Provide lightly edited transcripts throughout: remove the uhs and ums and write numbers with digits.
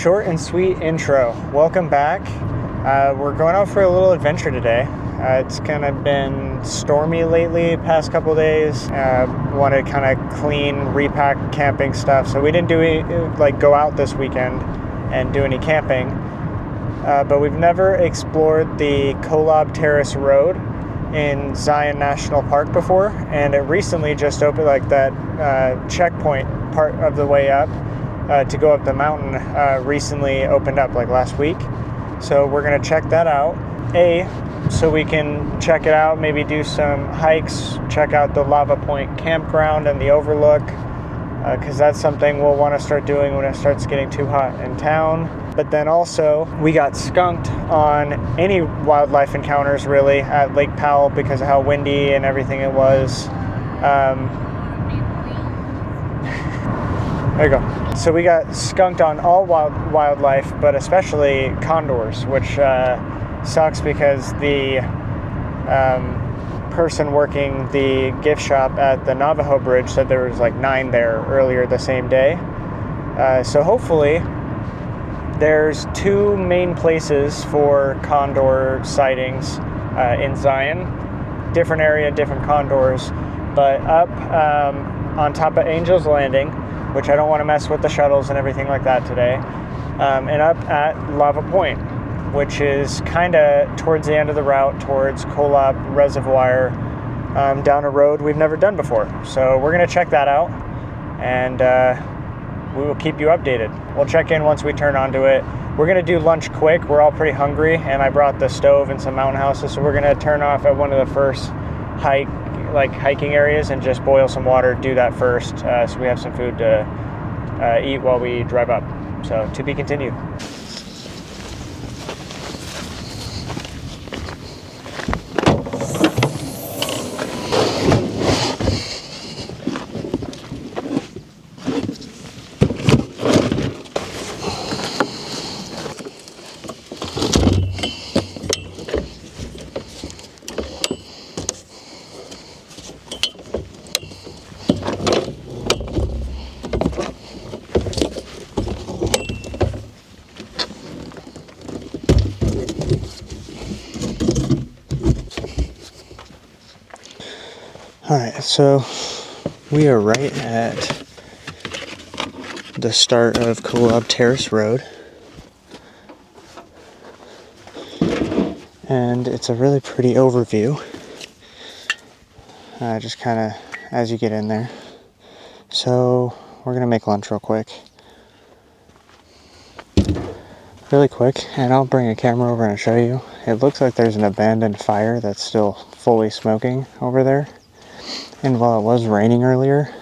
short and sweet intro. Welcome back. We're going out for a little adventure today. It's kind of been stormy lately, past couple days. Wanted kind of clean, repack camping stuff. So we didn't do any, go out this weekend and do any camping. But we've never explored the Kolob Terrace Road in Zion National Park before, and it recently just opened, that checkpoint part of the way up to go up the mountain recently opened up last week. So we're going to check that out, so we can check it out, maybe do some hikes, check out the Lava Point campground and the overlook, because that's something we'll want to start doing when it starts getting too hot in town. But then also, we got skunked on any wildlife encounters really at Lake Powell because of how windy and everything it was. There you go. So we got skunked on all wildlife, but especially condors, which sucks because the person working the gift shop at the Navajo Bridge said there was 9 there earlier the same day. So hopefully there's 2 main places for condor sightings in Zion. Different area, different condors, but up on top of Angel's Landing, which I don't want to mess with the shuttles and everything like that today, and up at Lava Point, which is kind of towards the end of the route towards Kolob Reservoir, down a road we've never done before. So we're going to check that out, and we will keep you updated. We'll check in once we turn onto it. We're going to do lunch quick. We're all pretty hungry, and I brought the stove and some mountain houses, so we're going to turn off at one of the first hiking areas and just boil some water, do that first, so we have some food to eat while we drive up. So to be continued. Alright, so we are right at the start of Kolob Terrace Road, and it's a really pretty overview, just kind of as you get in there. So we're going to make lunch real quick, and I'll bring a camera over and show you. It looks like there's an abandoned fire that's still fully smoking over there. And while it was raining earlier,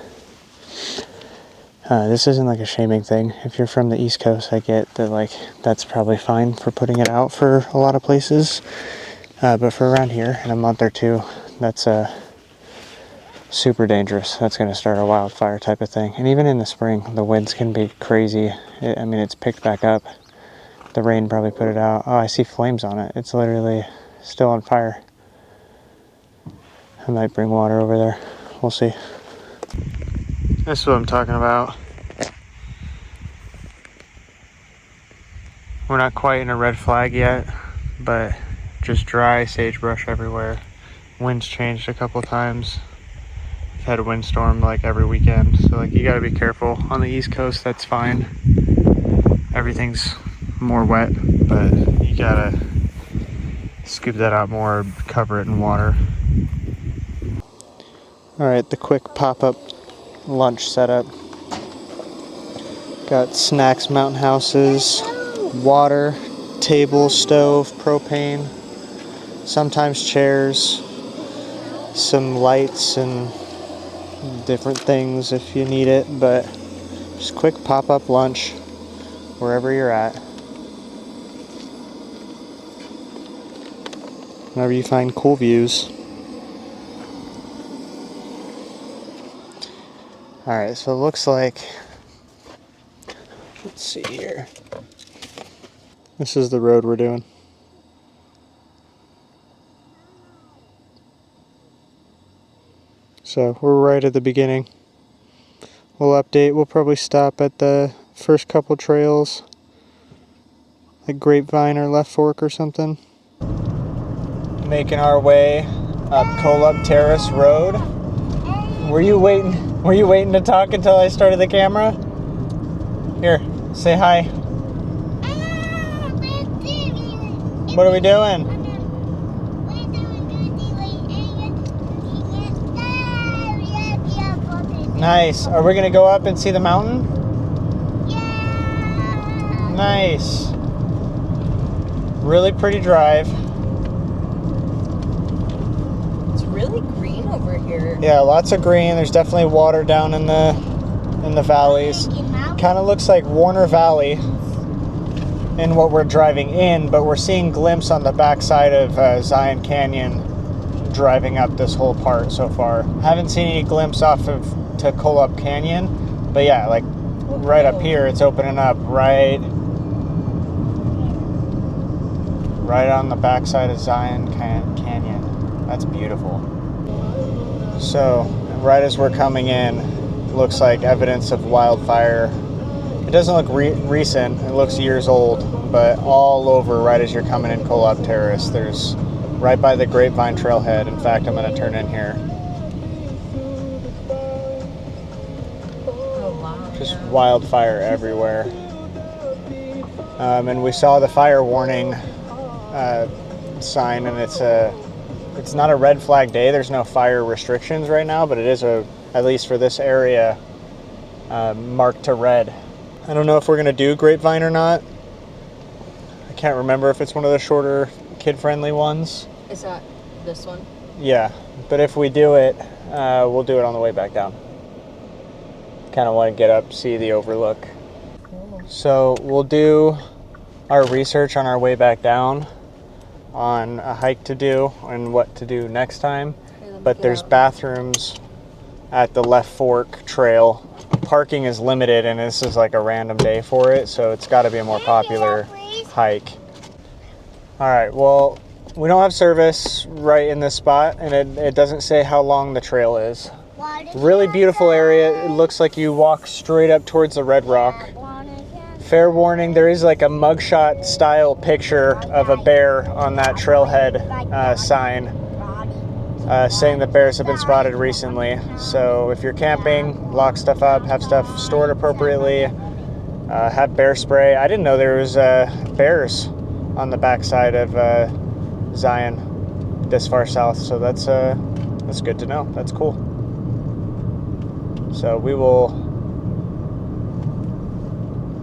this isn't a shaming thing. If you're from the East Coast, I get that that's probably fine for putting it out for a lot of places. But for around here, in a month or two, that's super dangerous. That's going to start a wildfire type of thing. And even in the spring, the winds can be crazy. It's picked back up. The rain probably put it out. Oh, I see flames on it. It's literally still on fire. I might bring water over there. We'll see. This is what I'm talking about. We're not quite in a red flag yet, but just dry sagebrush everywhere. Wind's changed a couple times. We've had a windstorm every weekend, so you gotta be careful. On the East Coast, that's fine. Everything's more wet, but you gotta scoop that out more, cover it in water. Alright, the quick pop-up lunch setup. Got snacks, mountain houses, water, table, stove, propane, sometimes chairs, some lights and different things if you need it, but just quick pop-up lunch wherever you're at. Whenever you find cool views. Alright, so it looks like, let's see here. This is the road we're doing. So we're right at the beginning. We'll update. We'll probably stop at the first couple trails like Grapevine or Left Fork or something. Making our way up Kolob Terrace Road. Were you waiting to talk until I started the camera? Here, say hi. What are we doing? Nice. Are we gonna go up and see the mountain? Yeah. Nice. Really pretty drive. It's really green over here. Yeah, lots of green. There's definitely water down in the valleys. Kind of looks like Warner Valley in what we're driving in, but we're seeing glimpse on the backside of Zion Canyon driving up this whole part so far. Haven't seen any glimpse off of to Kolob Canyon, but yeah, like right up here, it's opening up right on the backside of Zion Canyon. That's beautiful. So right as we're coming in, it looks like evidence of wildfire. It doesn't look recent, it looks years old, but all over right as you're coming in Kolob Terrace, there's right by the Grapevine trailhead. In fact, I'm going to turn in here. Oh, wow. Just wildfire everywhere. And we saw the fire warning sign, and it's not a red flag day. There's no fire restrictions right now, but it is at least for this area, marked to red. I don't know if we're going to do Grapevine or not. I can't remember if it's one of the shorter kid-friendly ones. Is that this one? Yeah, but if we do it, we'll do it on the way back down. Kind of want to get up, see the overlook. Cool. So we'll do our research on our way back down on a hike to do and what to do next time. Okay, but there's bathrooms at the Left Fork Trail. Parking is limited, and this is like a random day for it, so it's got to be a more popular hike. All right, well, we don't have service right in this spot, and it doesn't say how long the trail is. Really beautiful area. It looks like you walk straight up towards the Red Rock. Fair warning, there is like a mugshot style picture of a bear on that trailhead sign saying that bears have been spotted recently. So if you're camping, lock stuff up, have stuff stored appropriately, have bear spray. I didn't know there was bears on the backside of Zion this far south, so that's good to know. That's cool. So we will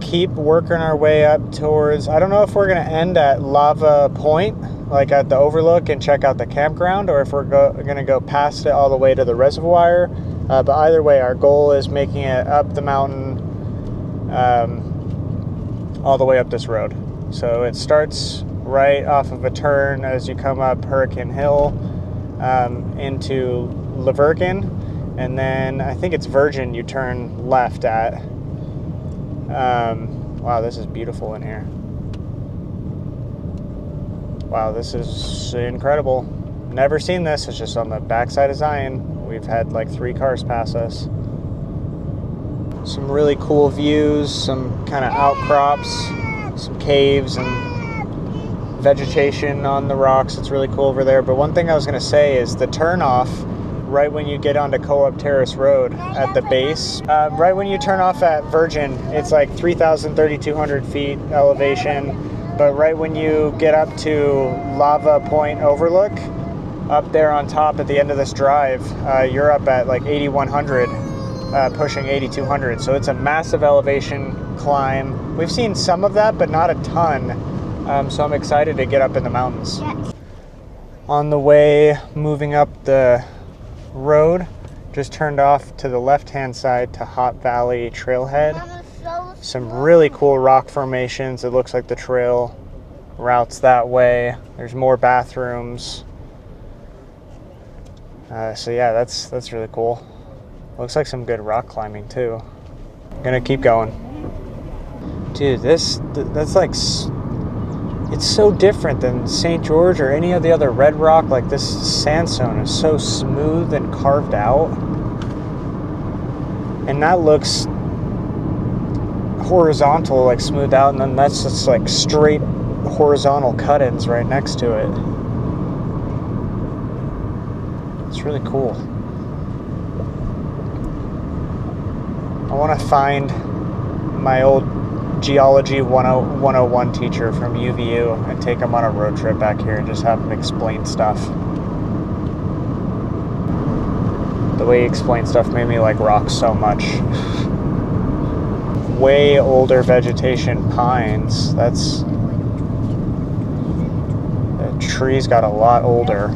keep working our way up towards, I don't know if we're going to end at Lava Point, like at the overlook, and check out the campground, or if we're going to go past it all the way to the reservoir. But either way, our goal is making it up the mountain all the way up this road. So it starts right off of a turn as you come up Hurricane Hill into Lavergan, and then I think it's Virgin you turn left at. Wow, this is beautiful in here. Wow, this is incredible. Never seen this. It's just on the backside of Zion. We've had like 3 cars pass us. Some really cool views, some kind of outcrops, some caves and vegetation on the rocks. It's really cool over there. But one thing I was going to say is the turnoff right when you get onto Kolob Terrace Road at the base. Right when you turn off at Virgin, it's like 3,200 feet elevation. But right when you get up to Lava Point Overlook, up there on top at the end of this drive, you're up at like 8,100, pushing 8,200. So it's a massive elevation climb. We've seen some of that, but not a ton. So I'm excited to get up in the mountains. On the way, moving up the road, just turned off to the left-hand side to Hot Valley Trailhead. Some really cool rock formations. It looks like the trail routes that way. There's more bathrooms. So yeah, that's really cool. Looks like some good rock climbing too. Gonna keep going. Dude, that's like, it's so different than St. George or any of the other red rock. Like this sandstone is so smooth and carved out. And that looks horizontal, like smoothed out, and then that's just like straight horizontal cut-ins right next to it. It's really cool. I want to find my old geology 101 teacher from UVU and take him on a road trip back here and just have him explain stuff. The way he explained stuff made me like rocks so much. Way older vegetation, pines. That's... the trees got a lot older.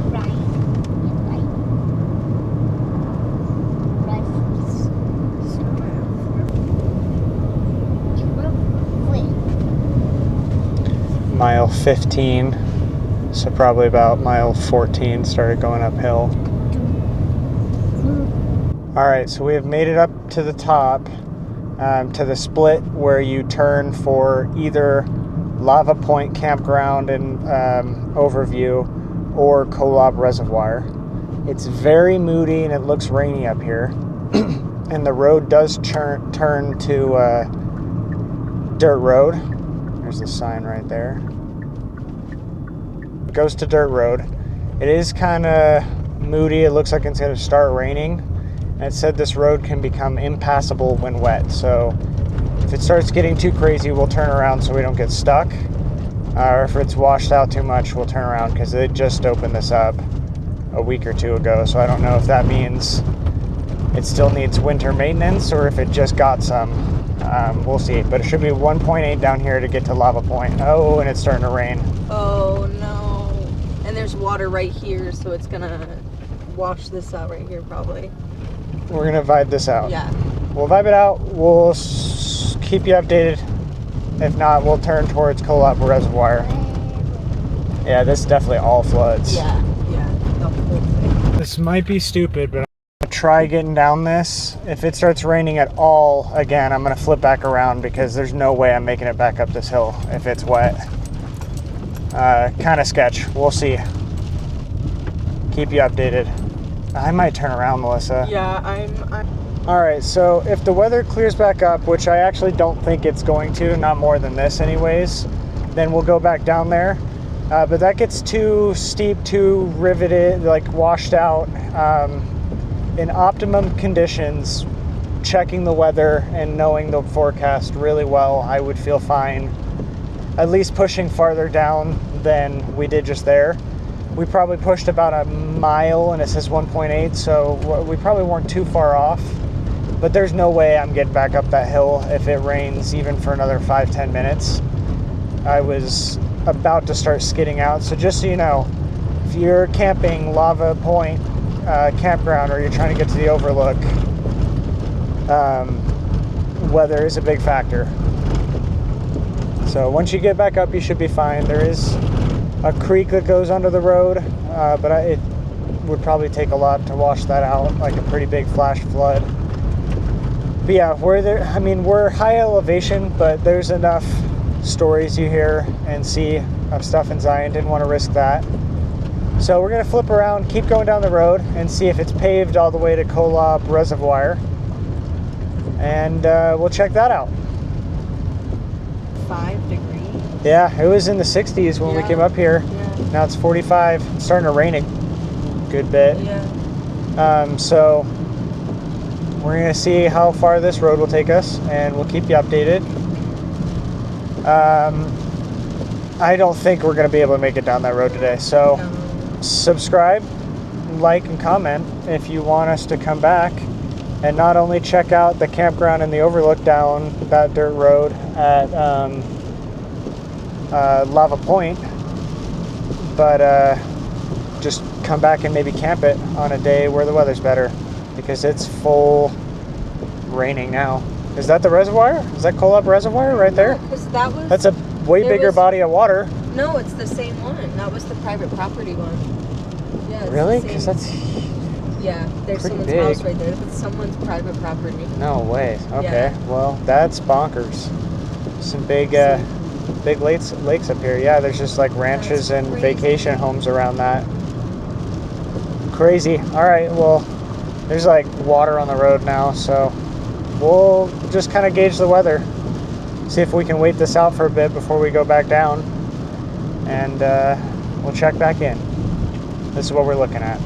Mile 15, so probably about mile 14 started going uphill. Alright, so we have made it up to the top, to the split where you turn for either Lava Point Campground and Overview or Kolob Reservoir. It's very moody and it looks rainy up here. And the road does turn to dirt road. There's the sign right there. It goes to dirt road. It is kind of moody. It looks like it's going to start raining. And it said this road can become impassable when wet. So if it starts getting too crazy, we'll turn around so we don't get stuck. Or if it's washed out too much, we'll turn around because they just opened this up a week or two ago. So I don't know if that means it still needs winter maintenance or if it just got some. We'll see. But it should be 1.8 down here to get to Lava Point. Oh, and it's starting to rain. Oh, no. And there's water right here, so it's going to wash this out right here probably. We're going to vibe this out. Yeah. We'll vibe it out. We'll keep you updated. If not, we'll turn towards Kolob Reservoir. Yeah, this definitely all floods. Yeah, the whole thing. This might be stupid, but I'm going to try getting down this. If it starts raining at all again, I'm going to flip back around because there's no way I'm making it back up this hill if it's wet. Kind of sketch. We'll see. Keep you updated. I might turn around, Melissa. Yeah, I'm... Alright, so if the weather clears back up, which I actually don't think it's going to, not more than this anyways, then we'll go back down there. But that gets too steep, too riveted, like washed out. In optimum conditions, checking the weather and knowing the forecast really well, I would feel fine. At least pushing farther down than we did just there. We probably pushed about a mile and it says 1.8, so we probably weren't too far off. But there's no way I'm getting back up that hill if it rains even for another 5-10 minutes. I was about to start skidding out, so just so you know, if you're camping Lava Point campground or you're trying to get to the overlook, weather is a big factor. So once you get back up, you should be fine. There is a creek that goes under the road, but it would probably take a lot to wash that out, like a pretty big flash flood. But yeah, we're high elevation, but there's enough stories you hear and see of stuff in Zion. Didn't want to risk that. So we're going to flip around, keep going down the road, and see if it's paved all the way to Kolob Reservoir. And we'll check that out. 5 degrees. Yeah, it was in the 60s when we came up here. Yeah. Now it's 45. It's starting to rain a good bit. Yeah. So we're going to see how far this road will take us, and we'll keep you updated. I don't think we're going to be able to make it down that road today. So subscribe, like, and comment if you want us to come back and not only check out the campground and the overlook down that dirt road at Lava Point, but just come back and maybe camp it on a day where the weather's better, because it's full raining now. Is that the reservoir? Is that Kolob Reservoir right there? No, that's a way bigger body of water. No, it's the same one. That was the private property one. Yeah. Really? Because that's... Yeah, there's someone's big. house right there. It's someone's private property. No way. Okay. Yeah. Well, that's bonkers. Some big lakes up here. Yeah, there's just like ranches and vacation homes around that. Crazy. All right. Well, there's like water on the road now, so we'll just kind of gauge the weather. see if we can wait this out for a bit before we go back down, and we'll check back in. This is what we're looking at.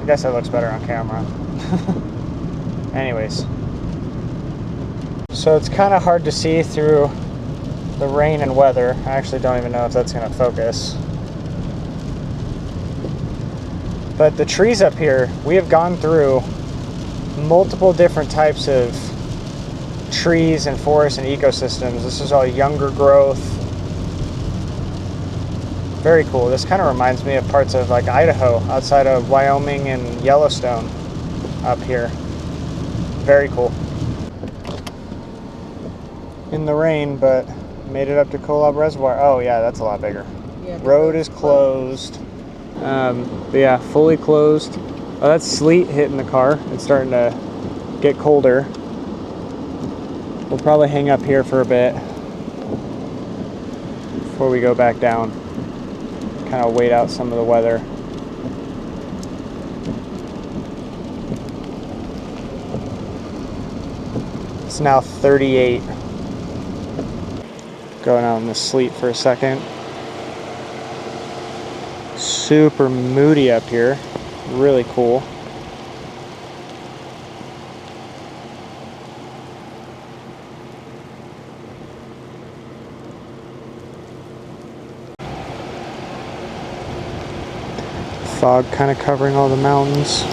I guess that looks better on camera. Anyways, so it's kind of hard to see through the rain and weather. I actually don't even know if that's going to focus. But the trees up here, we have gone through multiple different types of trees and forests and ecosystems. This is all younger growth. Very cool. This kind of reminds me of parts of like Idaho, outside of Wyoming and Yellowstone up here. Very cool. In the rain, but made it up to Kolob Reservoir. Oh yeah, that's a lot bigger. Yeah, road is closed. But yeah, fully closed. Oh, that's sleet hitting the car. It's starting to get colder. We'll probably hang up here for a bit before we go back down. Kind of wait out some of the weather. It's now 38. Going out in the sleet for a second. Super moody up here. Really cool. Fog kind of covering all the mountains.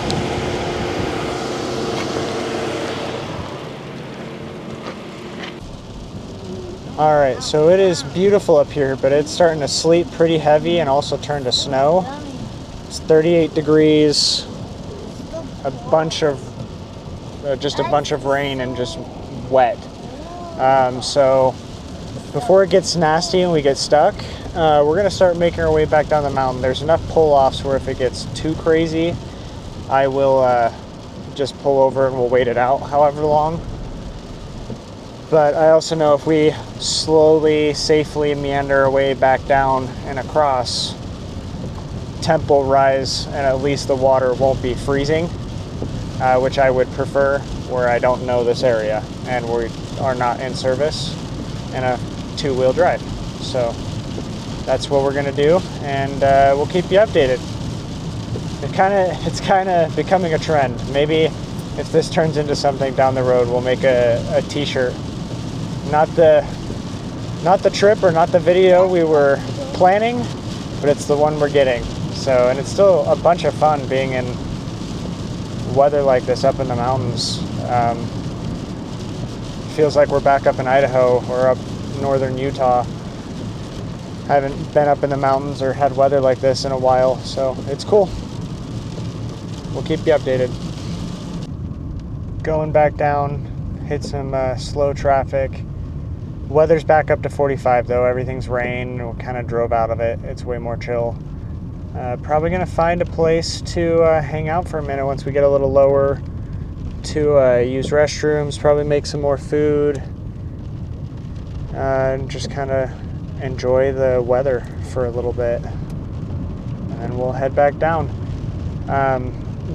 Alright, so it is beautiful up here, but it's starting to sleet pretty heavy and also turn to snow. It's 38 degrees, just a bunch of rain and just wet. So before it gets nasty and we get stuck, we're going to start making our way back down the mountain. There's enough pull-offs where if it gets too crazy, I will just pull over and we'll wait it out however long. But I also know if we slowly, safely meander our way back down and across, temp will rise and at least the water won't be freezing, which I would prefer where I don't know this area and we are not in service and a two-wheel drive. So that's what we're going to do, and we'll keep you updated. It's kind of becoming a trend. Maybe if this turns into something down the road, we'll make a t-shirt. Not the trip or not the video we were planning, but it's the one we're getting. So, and it's still a bunch of fun being in weather like this up in the mountains. Feels like we're back up in Idaho or up northern Utah. Haven't been up in the mountains or had weather like this in a while, so it's cool. We'll keep you updated. Going back down, hit some slow traffic. Weather's back up to 45 though. Everything's rain. We kind of drove out of it. It's way more chill. Probably gonna find a place to hang out for a minute once we get a little lower, to use restrooms, probably make some more food, and just kind of enjoy the weather for a little bit, and then we'll head back down.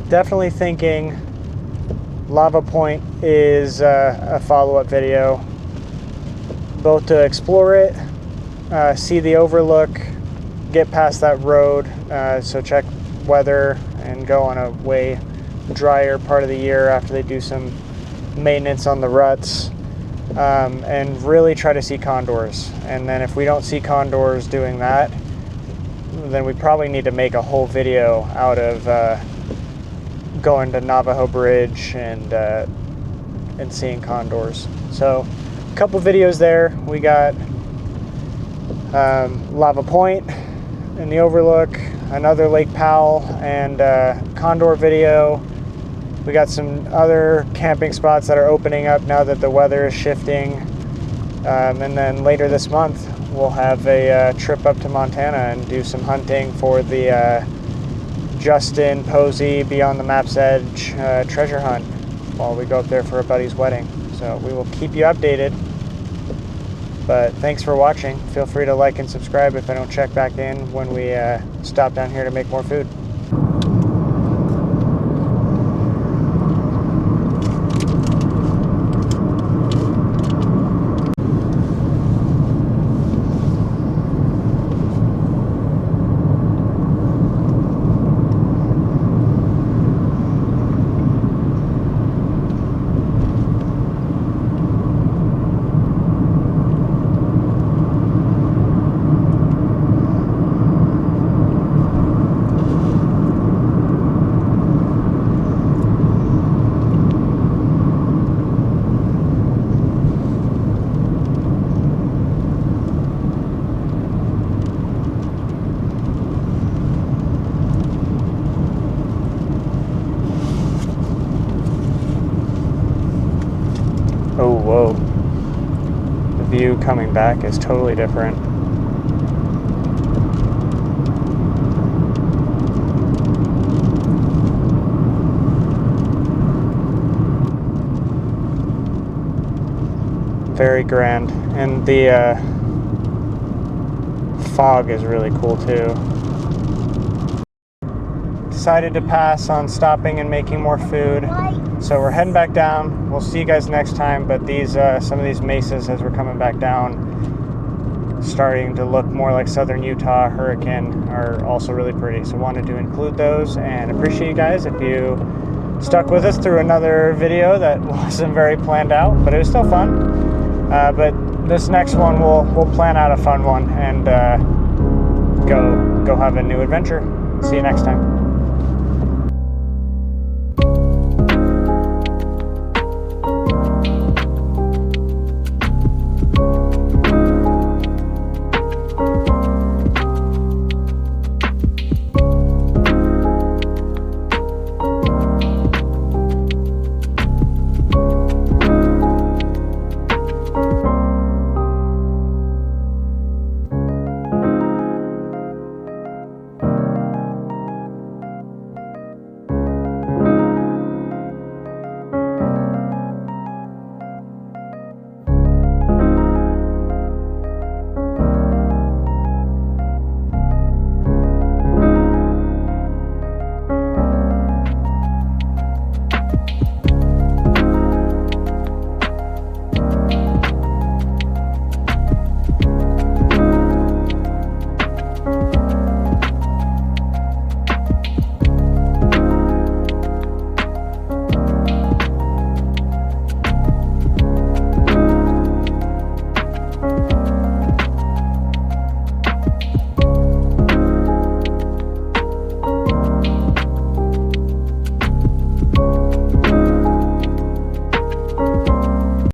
Definitely thinking Lava Point is a follow-up video, both to explore it, see the overlook, get past that road, so check weather and go on a way drier part of the year after they do some maintenance on the ruts, and really try to see condors. And then if we don't see condors doing that, then we probably need to make a whole video out of going to Navajo Bridge and seeing condors. So a couple videos there. We got Lava Point and the overlook, another Lake Powell, and condor video. We got some other camping spots that are opening up now that the weather is shifting. And then later this month, we'll have a trip up to Montana and do some hunting for the Justin Posey Beyond the Map's Edge treasure hunt while we go up there for a buddy's wedding. So we will keep you updated. But thanks for watching. Feel free to like and subscribe if I don't check back in when we stop down here to make more food. view coming back is totally different. Very grand, and the fog is really cool too. Decided to pass on stopping and making more food, so we're heading back down. We'll see you guys next time, but these some of these mesas as we're coming back down, starting to look more like southern Utah, Hurricane, are also really pretty, so wanted to include those, and appreciate you guys if you stuck with us through another video that wasn't very planned out, but it was still fun. But this next one we'll plan out a fun one and go have a new adventure. See you next time.